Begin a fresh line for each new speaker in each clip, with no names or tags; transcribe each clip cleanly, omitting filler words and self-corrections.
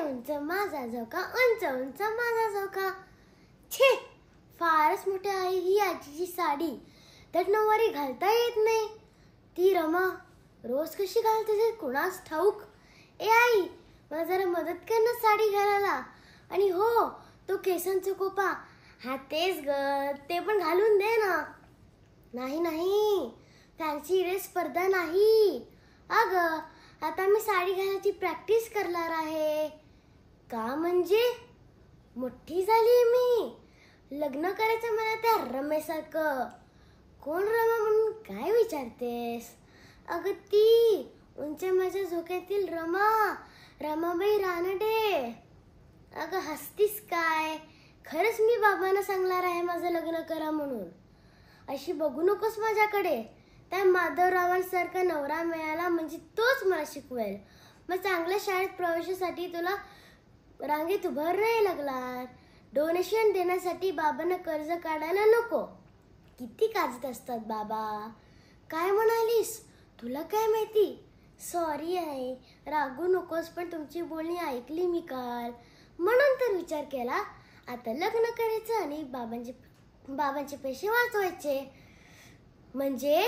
उंच माझा झोका, उंच उंच माझा झोका. छे, फारच मोठी आहे ही आजीची साडी. त्यात नऊवारी घालता येत नाही. ती रमा रोज कशी घालते ते कुणास ठाऊक. ए आई, मला जरा मदत कर ना साडी घालायला. आणि हो, तो केसांचा कोपा, हा तेच ग, ते पण घालून दे ना. नाही नाही, फॅन्सी ड्रेस स्पर्धा नाही. अगं, आता मी साडी घालायची प्रॅक्टिस करणार आहे. का म्हणजे मोठी झाली मी, लग्न करायचं मला त्या रमेसारखं. कोण रमा म्हणून काय विचारतेस? अगं ती उंच माझ्या झोक्यातील रमा, रमाबाई रानडे. अगं हसतीस काय? खरंच मी बाबांना सांगणार आहे माझं लग्न करा म्हणून. अशी बघू नकोस माझ्याकडे. त्या माधवरावांसारखा नवरा मिळाला म्हणजे तोच मला शिकवेल. मग चांगल्या शाळेत प्रवेशासाठी तुला रांगेत उभं नाही लागणार. डोनेशन देण्यासाठी बाबांना कर्ज काढायला नको. किती काजत असतात बाबा. काय म्हणालीस? तुला काय माहिती? सॉरी आहे, रागू नकोस, पण तुमची बोलणी ऐकली मी काल, म्हणून तर विचार केला आता लग्न करायचं आणि बाबांचे पैसे वाचवायचे. म्हणजे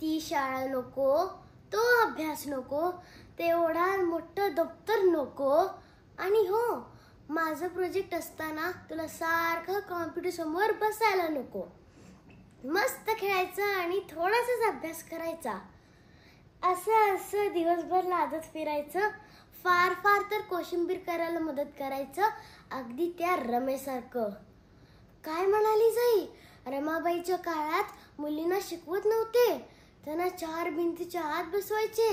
ती शाळा नको, तो अभ्यास नको, तेवढा मोठं दप्तर नको. आणि हो, माझं प्रोजेक्ट असताना तुला सारखं कॉम्प्युटर समोर बसायला नको. मस्त खेळायचं आणि थोडासाच अभ्यास करायचा. असं दिवसभर लाजत फिरायचं. फार फार तर कोशिंबीर करायला मदत करायचं, अगदी त्या रमेसारखं. काय म्हणाली जाई? रमाबाईच्या काळात मुलींना शिकवत नव्हते. त्यांना 4 भिंतीच्या आत बसवायचे.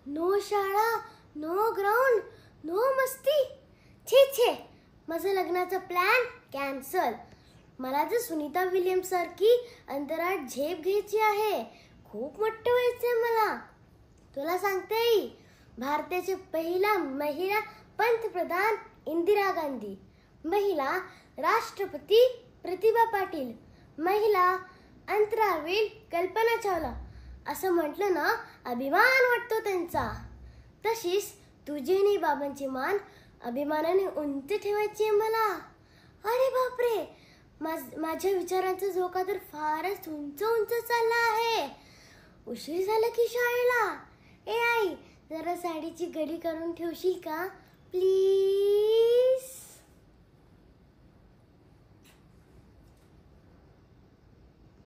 नो शाळा, नो ग्राउंड, नो मस्ती. छे छे, माझं लग्नाचा प्लॅन कॅन्सल. मला तर सुनीता विलियम्स सारखी अंतराळ झेप घ्यायची आहे. खूप मोठं व्हायचंय मला. तुला सांगते, भारताची पहिला महिला पंतप्रधान इंदिरा गांधी, महिला राष्ट्रपती प्रतिभा पाटील, महिला अंतराळवीर कल्पना चावला. असं म्हटलं ना, अभिमान वाटतो त्यांचा. तशीच तुझी आणि बाबांची मान अभिमानाने उंच ठेवायची मला. अरे बापरे, माझ्या विचारांचा झोका तर फारच उंच उंच चालला आहे. उशीर झाला की शाळेला. ए आई, जरा साडीची घडी करून ठेवशील का प्लीज?